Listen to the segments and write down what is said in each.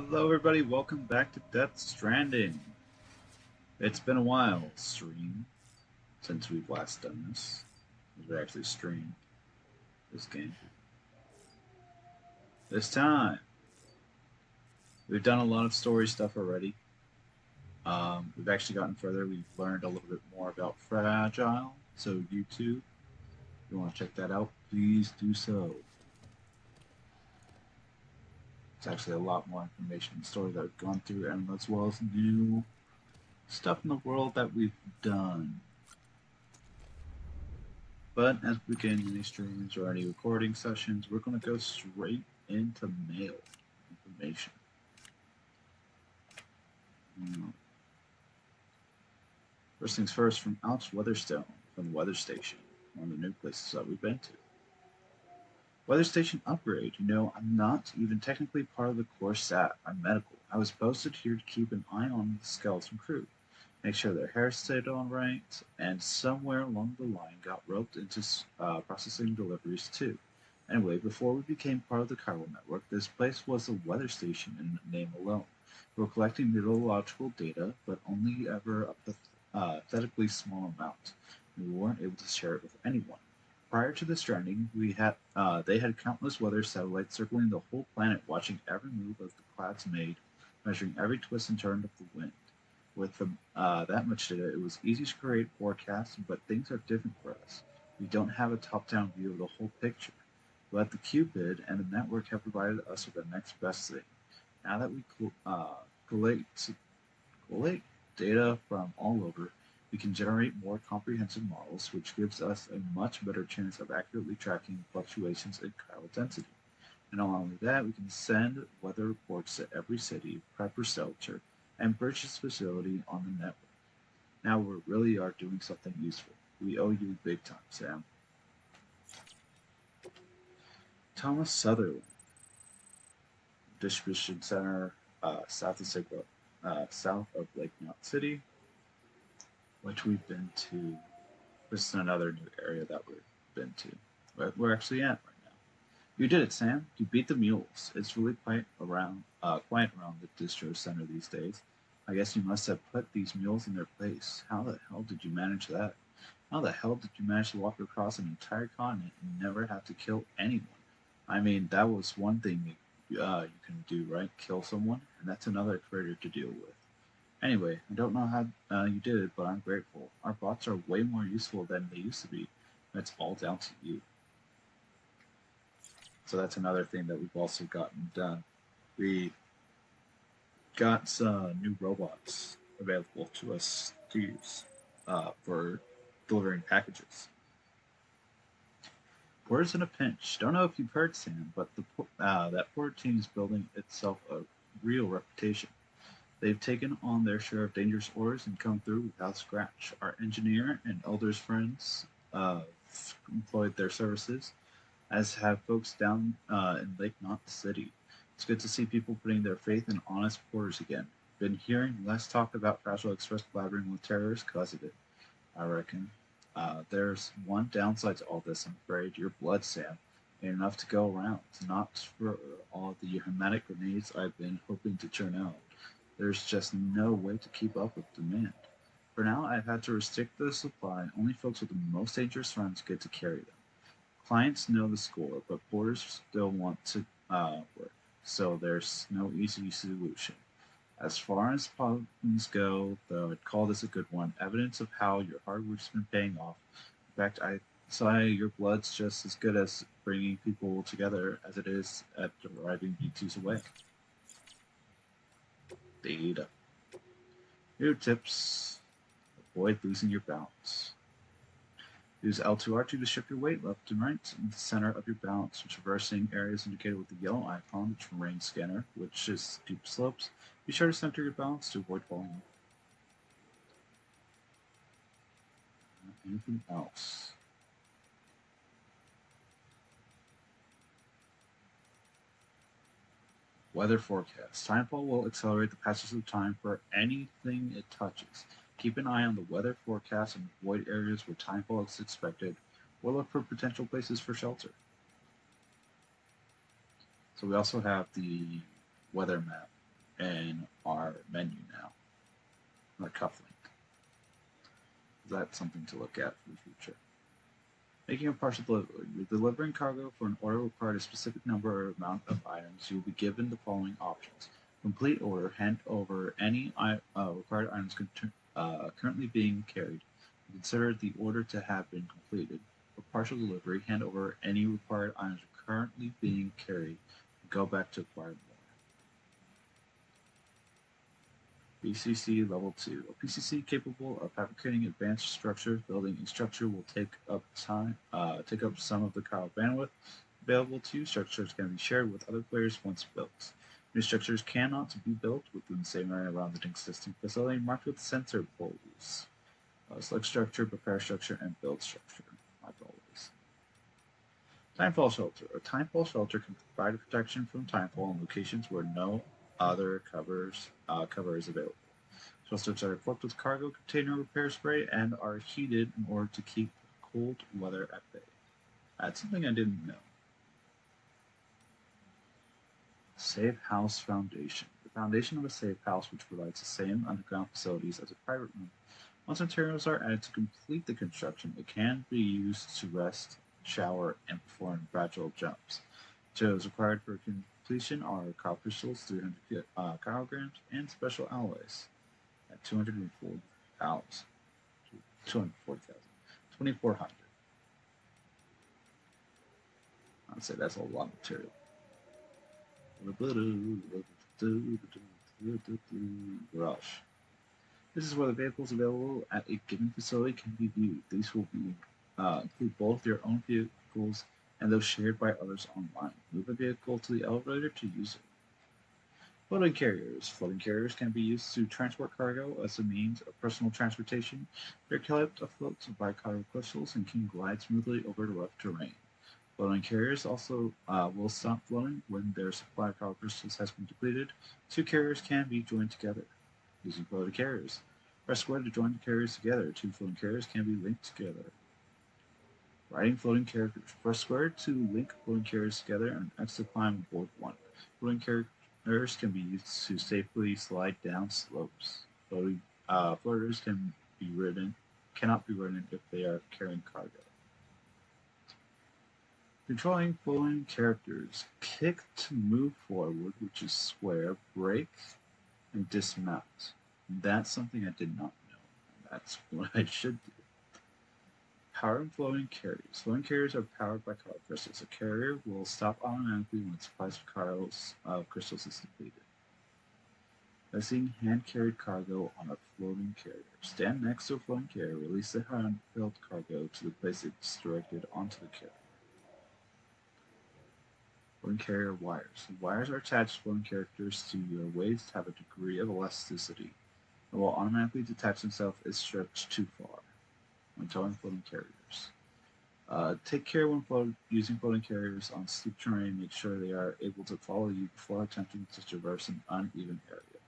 Hello, everybody. Welcome back to Stranding. It's been a while, stream, since we've last done this. We actually streamed this game. This time, we've done a lot of story stuff already. We've actually gotten further. We've learned a little bit more about Fragile. So, YouTube, if you want to check that out, please do so. It's actually a lot more information and story that we've gone through, and as well as new stuff in the world that we've done. But as we begin any streams or any recording sessions, we're going to go straight into mail information. First things first, from Alex Weatherstone from the Weather Station, one of the new places that we've been to. Weather Station upgrade. I'm not even technically part of the core staff. I'm medical. I was posted here to keep an eye on the skeleton crew, make sure their hair stayed on right, and somewhere along the line got roped into processing deliveries too. Anyway, before we became part of the Chiral network, this place was a weather station in name alone. We were collecting meteorological data, but only ever a pathetically small amount. We weren't able to share it with anyone. Prior to the Stranding, they had countless weather satellites circling the whole planet, watching every move of the clouds made, measuring every twist and turn of the wind. With that much data, it was easy to create forecasts, but things are different for us. We don't have a top-down view of the whole picture. But the Cupid and the network have provided us with the next best thing. Now that we collate data from all over, we can generate more comprehensive models, which gives us a much better chance of accurately tracking fluctuations in chiral density. And not only that, we can send weather reports to every city, prep for shelter, and purchase facility on the network. Now we really are doing something useful. We owe you big time, Sam. Thomas Sutherland, distribution center south of Lake Mount City, which we've been to. This is another new area that we've been to. We're actually at right now. You did it, Sam. You beat the mules. It's really quiet around the distro center these days. I guess you must have put these mules in their place. How the hell did you manage that? How the hell did you manage to walk across an entire continent and never have to kill anyone? I mean, that was one thing you can do, right? Kill someone, and that's another critter to deal with. Anyway, I don't know how you did it, but I'm grateful. Our bots are way more useful than they used to be. That's all down to you. So that's another thing that we've also gotten done. We got some new robots available to us to use for delivering packages. Words in a pinch. Don't know if you've heard, Sam, but that port team is building itself a real reputation. They've taken on their share of dangerous orders and come through without scratch. Our engineer and elders' friends employed their services, as have folks down in Lake Knot City. It's good to see people putting their faith in honest porters again. Been hearing less talk about Fragile Express collaborating with terrorists because of it, I reckon. There's one downside to all this, I'm afraid. Your blood, Sam, ain't enough to go around. Not for all the hermetic grenades I've been hoping to churn out. There's just no way to keep up with demand. For now, I've had to restrict the supply. Only folks with the most dangerous runs get to carry them. Clients know the score, but porters still want to work, so there's no easy solution. As far as problems go, though, I'd call this a good one. Evidence of how your hard work's been paying off. In fact, I'd say your blood's just as good as bringing people together as it is at driving B2s away. Data. New tips. Avoid losing your balance. Use L2R2 to shift your weight left and right in the center of your balance, traversing areas indicated with the yellow icon, the terrain scanner, which is steep slopes. Be sure to center your balance to avoid falling. Anything else? Weather forecast. Timefall will accelerate the passage of time for anything it touches. Keep an eye on the weather forecast and avoid areas where timefall is expected, or look for potential places for shelter. So we also have the weather map in our menu now, the cuff link. That's something to look at for the future. Making a partial delivery. You're delivering cargo for an order required a specific number or amount of items. You will be given the following options. Complete order. Hand over any required items currently being carried. Consider the order to have been completed. For partial delivery, hand over any required items currently being carried. Go back to acquire more. BCC Level 2. A PCC capable of fabricating advanced structures. Building a structure will take up some of the Chiral bandwidth available to you. Structures can be shared with other players once built. New structures cannot be built within the same area around an existing facility marked with sensor poles. Select structure, prepare structure, and build structure, like always. Timefall Shelter. A timefall shelter can provide protection from timefall in locations where no other cover is available. Shelters are equipped with cargo container repair spray and are heated in order to keep cold weather at bay. That's something I didn't know. Safe House Foundation. The foundation of a safe house which provides the same underground facilities as a private room. Once materials are added to complete the construction, it can be used to rest, shower, and perform gradual jumps. Materials required for completion are chiral crystals, 300 kilograms, and special alloys at 240,000. 2,400. I'd say that's a lot of material. Rush. This is where the vehicles available at a given facility can be viewed. These will include both your own vehicles and those shared by others online. Move a vehicle to the elevator to use it. Floating carriers. Floating carriers can be used to transport cargo as a means of personal transportation. They're kept afloat by chiral crystals and can glide smoothly over the rough terrain. Floating carriers also will stop floating when their supply of chiral crystals has been depleted. Two carriers can be joined together. Using floating carriers. Press square to join the carriers together. Two floating carriers can be linked together. Riding floating carriers. Press square to link floating carriers together and X to climb aboard one. Floating carriers can be used to safely slide down slopes. Floaters cannot be ridden if they are carrying cargo. Controlling floating characters. Kick to move forward, which is square, brake, and dismount. That's something I did not know. That's what I should do. Powering floating carriers. Floating carriers are powered by chiral crystals. A carrier will stop automatically when supplies of crystals is depleted. Placing hand-carried cargo on a floating carrier. Stand next to a floating carrier. Release the hand-filled cargo to the place it's directed onto the carrier. Floating carrier wires. The wires are attached to floating characters to your waist to have a degree of elasticity. It will automatically detach themselves if stretched too far. When towing floating carriers. Take care when using floating carriers on steep terrain. Make sure they are able to follow you before attempting to traverse an uneven area.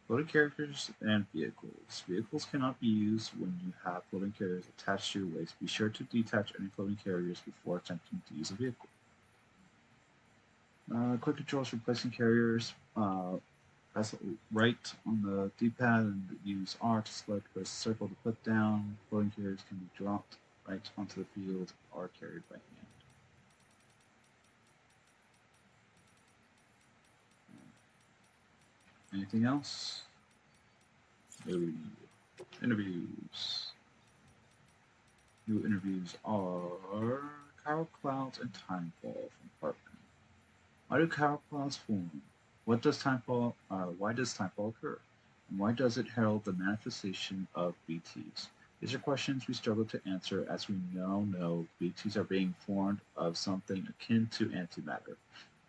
Floating carriers and vehicles. Vehicles cannot be used when you have floating carriers attached to your waist. Be sure to detach any floating carriers before attempting to use a vehicle. Quick controls for placing carriers. Press right on the D-pad and use R to select. Press circle to put down. Floating carriers can be dropped right onto the field or carried by hand. Anything else? No. Interviews. New interviews are chiral clouds and timefall from Parkman. Why do chiral clouds form? Why does timefall occur? And why does it herald the manifestation of BTs? These are questions we struggle to answer as we now know BTs are being formed of something akin to antimatter.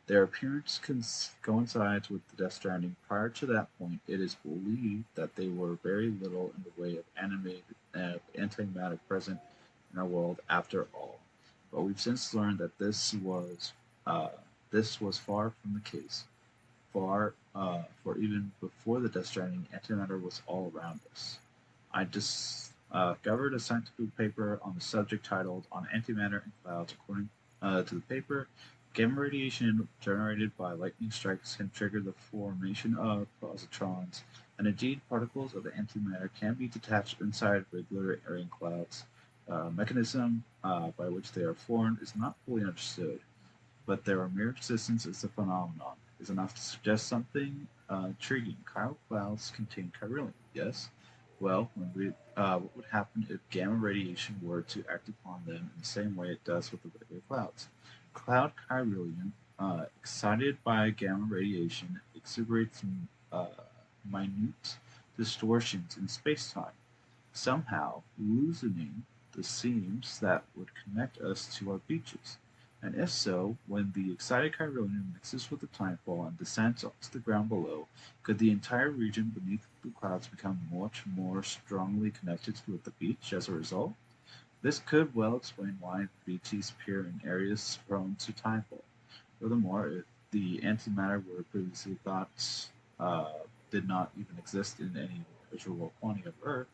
Their appearance coincides with the Death Stranding. Prior to that point, it is believed that they were very little in the way of antimatter present in our world after all. But we've since learned that this was far from the case. For even before the Death Stranding, antimatter was all around us. I discovered a scientific paper on the subject titled "On Antimatter and Clouds." According to the paper, Gamma radiation generated by lightning strikes can trigger the formation of positrons, and indeed particles of the antimatter can be detached inside regular rain clouds. Mechanism by which they are formed is not fully understood, but their mere existence as a phenomenon is enough to suggest something intriguing. Chiral clouds contain chiralium, yes? Well, what would happen if gamma radiation were to act upon them in the same way it does with the regular clouds? Cloud chiralium, excited by gamma radiation, exhibits uh, minute distortions in spacetime, somehow loosening the seams that would connect us to our beaches. And if so, when the excited chironium mixes with the timefall and descends onto the ground below, could the entire region beneath the clouds become much more strongly connected with the beach as a result? This could well explain why beaches appear in areas prone to timefall. Furthermore, if the antimatter were previously thought uh, did not even exist in any visual quantity of Earth,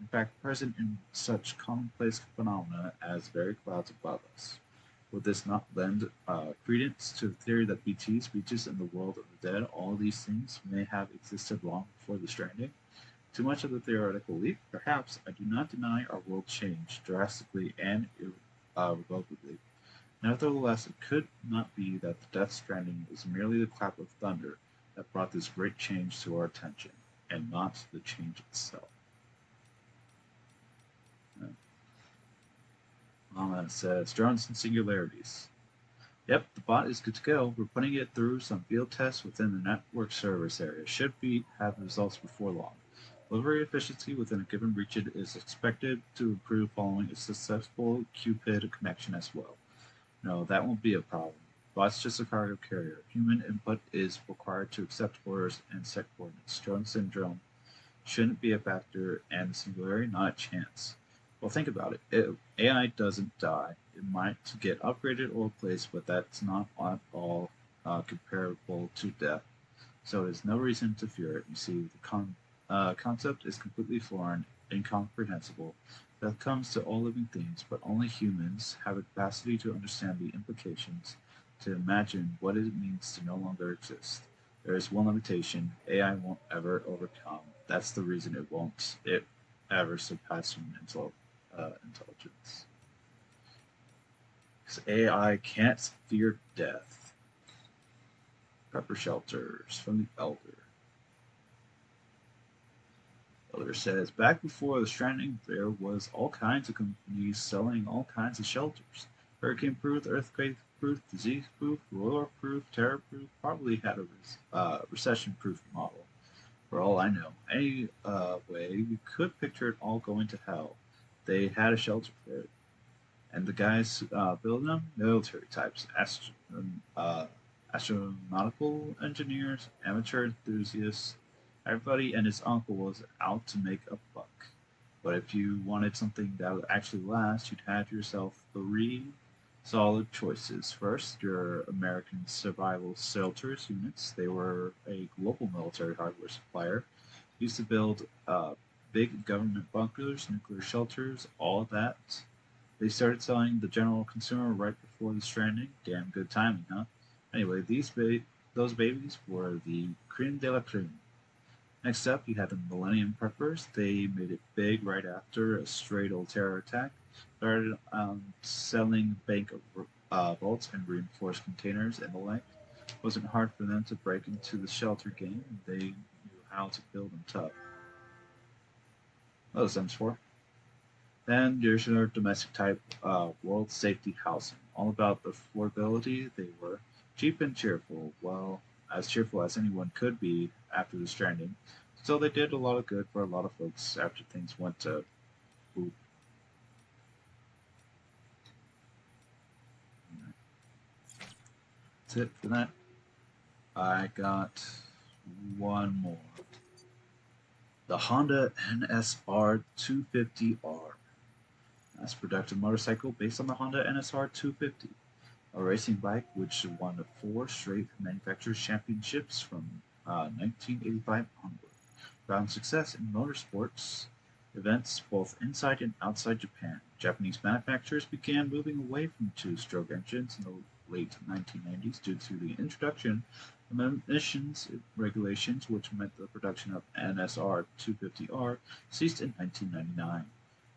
in fact present in such commonplace phenomena as very clouds above us. Would this not lend credence to the theory that BTs, beaches, and the world of the dead, all these things may have existed long before the stranding? Too much of a theoretical leap? Perhaps. I do not deny our world changed drastically and irrevocably. Nevertheless, it could not be that the Death Stranding was merely the clap of thunder that brought this great change to our attention, and not the change itself. It says drones and singularities. Yep, the bot is good to go. We're putting it through some field tests within the network service area. Should be have results before long. Delivery efficiency within a given region is expected to improve following a successful Cupid connection as well. No, that won't be a problem. Bot's just a cargo carrier. Human input is required to accept orders and set coordinates. Drone syndrome shouldn't be a factor, and the singularity not a chance. Well, think about it. If AI doesn't die, it might get upgraded or replaced, but that's not at all comparable to death. So there's no reason to fear it. You see, the concept is completely foreign, incomprehensible. Death comes to all living things, but only humans have a capacity to understand the implications, to imagine what it means to no longer exist. There is one limitation AI won't ever overcome. That's the reason it ever surpass human intelligence. Because AI can't fear death. Prepper shelters from the Elder. Elder says, back before the stranding, there was all kinds of companies selling all kinds of shelters. Hurricane proof, earthquake proof, disease proof, war proof, terror proof, probably had a recession proof model. For all I know. Anyway, you could picture it all going to hell. They had a shelter for it. And the guys building them, military types, astronautical engineers, amateur enthusiasts. Everybody and his uncle was out to make a buck. But if you wanted something that would actually last, you'd have yourself three solid choices. First, your American Survival Shelters units. They were a global military hardware supplier. Used to build big government bunkers, nuclear shelters, all that. They started selling the general consumer right before the stranding. Damn good timing, huh? Anyway, those babies were the creme de la creme. Next up, you had the Millennium Preppers. They made it big right after a straight old terror attack. Started selling bank vaults and reinforced containers and the like. It wasn't hard for them to break into the shelter game. They knew how to build them tough. That was M4. Then there's your domestic type world safety housing. All about the affordability. They were cheap and cheerful. Well, as cheerful as anyone could be after the stranding. Still, they did a lot of good for a lot of folks after things went to poop. That's it for that. I got one more. The Honda NSR 250R. Mass production motorcycle based on the Honda NSR 250. A racing bike which won four straight manufacturers' championships from 1985 onward. Found success in motorsports Events both inside and outside Japan. Japanese manufacturers began moving away from two-stroke engines in the late 1990s due to the introduction of emissions regulations, which meant the production of NSR 250R ceased in 1999. In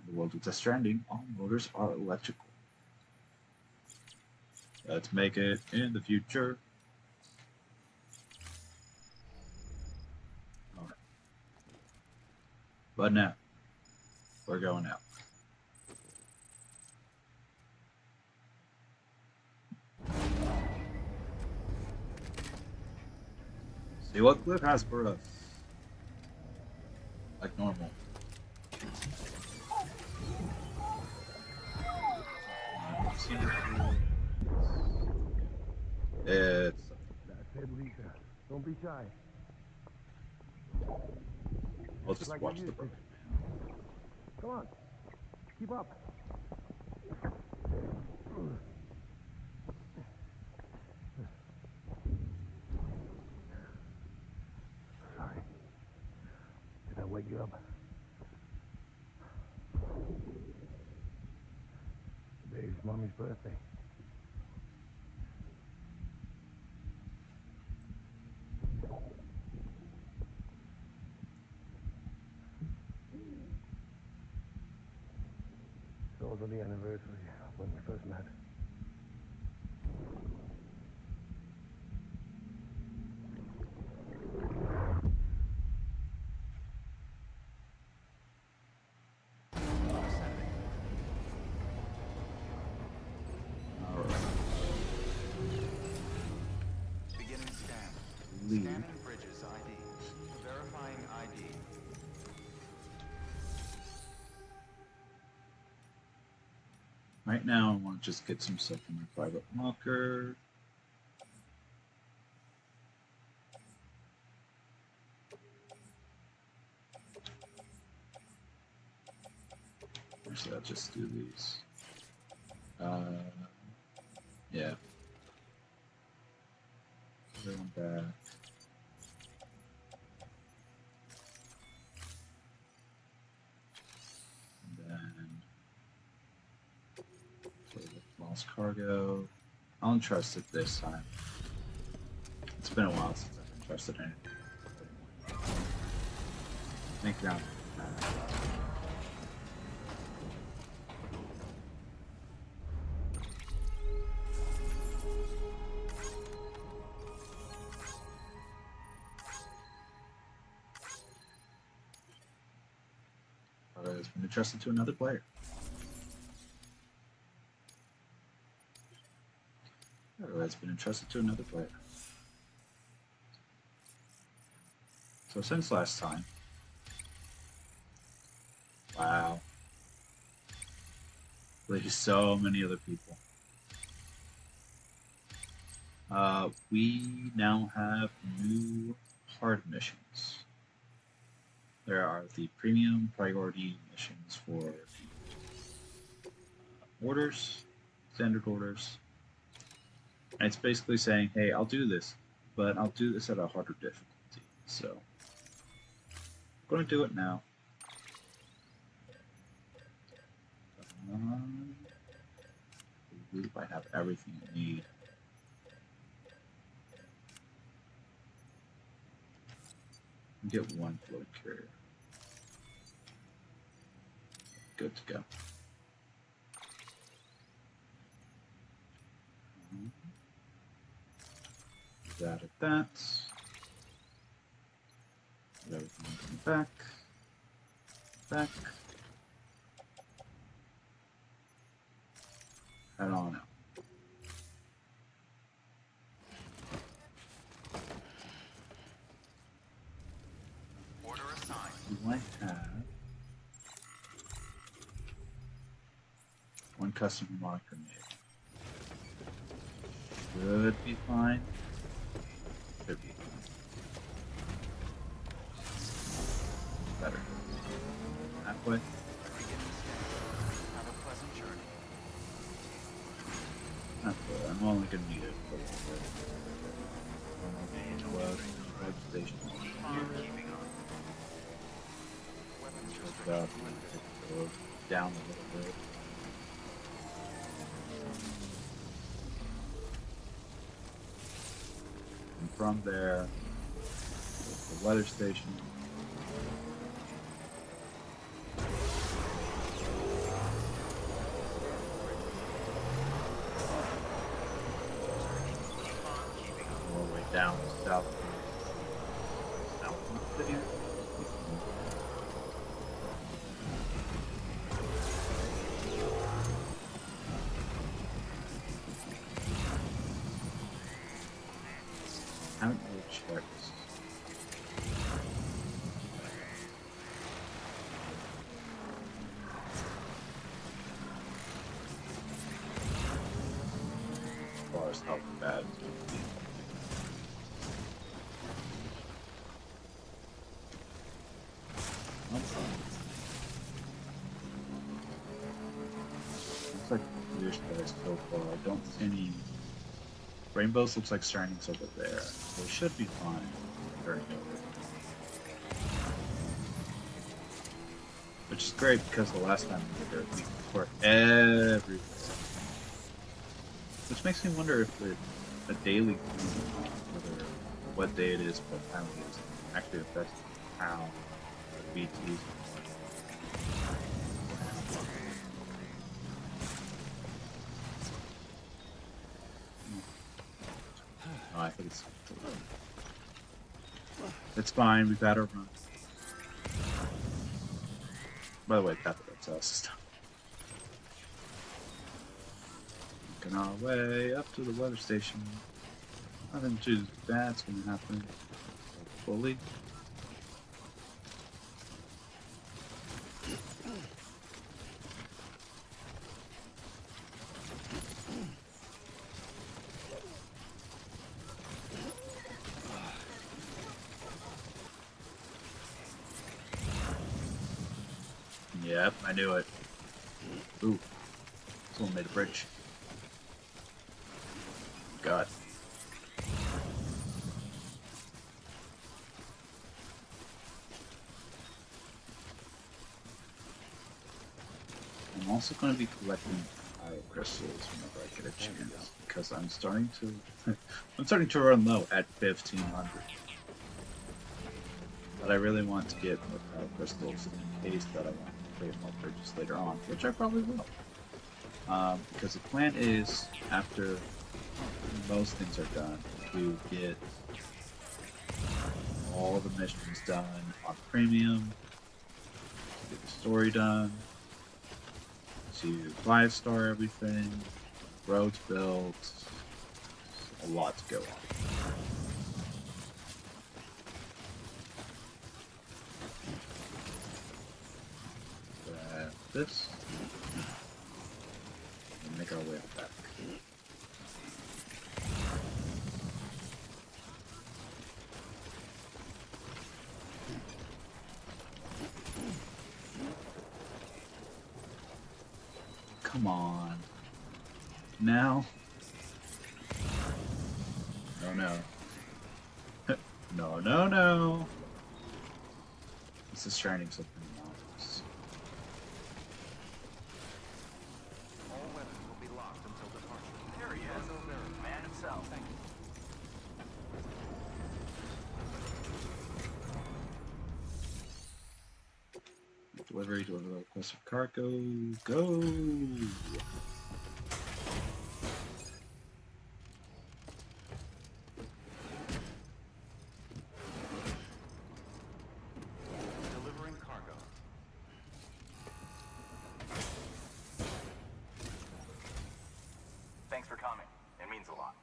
the world of Death Stranding, all motors are electrical. Let's make it in the future. Alright. But now, we're going out. See what Cliff has for us. Like normal. It's... That's it, Lisa. Don't be shy. We'll just watch the bird. Come on. Keep up. Sorry. Did I wake you up? Today's Mommy's birthday. It's also the anniversary of when we first met. Beginning scan. Lead. Scanning bridges ID. Verifying ID. Right now, I want to just get some stuff in my private locker. Actually, I'll just do these. Yeah. Everyone back. And then lost cargo. I'll entrust it this time. It's been a while since I've entrusted anything. Think now. It's been entrusted to another player. It's been entrusted to another player. So since last time, wow, there's so many other people. We now have new hard missions. There are the premium priority missions for orders, standard orders. And it's basically saying, hey, I'll do this, but I'll do this at a harder difficulty. So, I'm going to do it now. I believe I have everything I need. Get one floating carrier. Good to go. That at that. Put everything back. Back. Head on out. Order assigned. We might have one custom marker made. Should be fine. Should be fine. Better. Halfway. Beginning scan. Have a pleasant journey. Halfway. I'm only gonna need it for a little bit. 12 station. Keep on keeping on. Weapons Check it out. Go down a little bit. And from there, the weather station. All the way down south. South of here. I haven't really checked. As far as how bad it's going to be. Looks like clear skies so far. I don't see any rainbows. Looks like Stranding's over there. So it should be fine. Very good. Which is great because the last time we were there, we were everywhere. Which makes me wonder if a daily thing, whether what day it is, what time it is, actually affects how BTs. Oh, I think it's fine. We've had our run. By the way, that's us. Making our way up to the weather station. Nothing too bad's gonna happen. Fully. Yep, I knew it. Ooh, someone made a bridge. God. I'm also going to be collecting fire crystals whenever I get a chance because I'm starting to run low at 1500. But I really want to get more fire crystals in case that I want to create more bridges later on, which I probably will. Because the plan is, after most things are done, to get all the missions done on premium, to get the story done, to 5-star everything, roads built, a lot to go on. Grab this, and make our way back. Come on. Now? No, no. No, no, no. This is Stranding something else. All weapons will be locked until departure. There he is. Man himself. Thank you. Delivery, deliver request of cargo, go! Delivering cargo. Thanks for coming. It means a lot.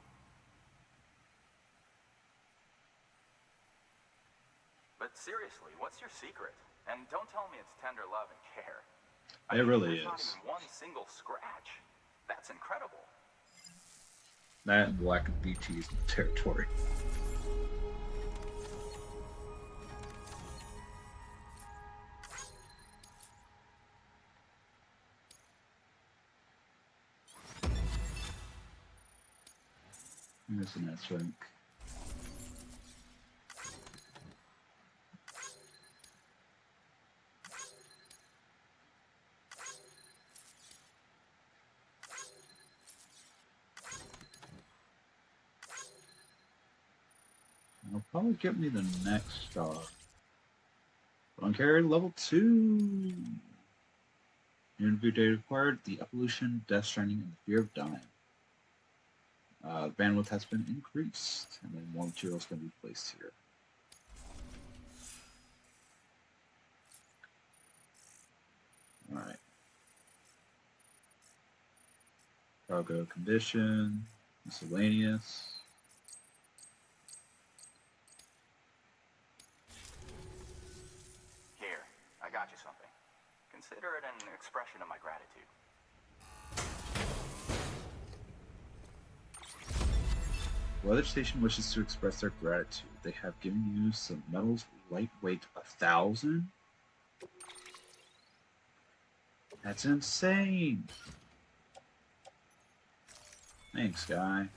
But seriously, what's your secret? And don't tell me it's tender love and care. It really there's not is. even one single scratch. That's incredible. That and Black and BT's territory. There's an S rank. It'll probably get me the next star. Don't carry level 2. Interview data acquired, the evolution, death, stranding, and the fear of dying. Bandwidth has been increased, and then more materials can be placed here. Alright. Cargo condition, miscellaneous. Here, I got you something. Consider it an expression of my gratitude. Weather Station wishes to express their gratitude. They have given you some metals lightweight 1,000. That's insane. Thanks, guy.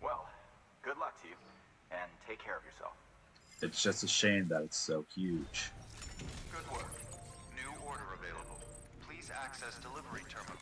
Well, good luck to you, and take care of yourself. It's just a shame that it's so huge. Good work. New order available. Please access delivery terminal.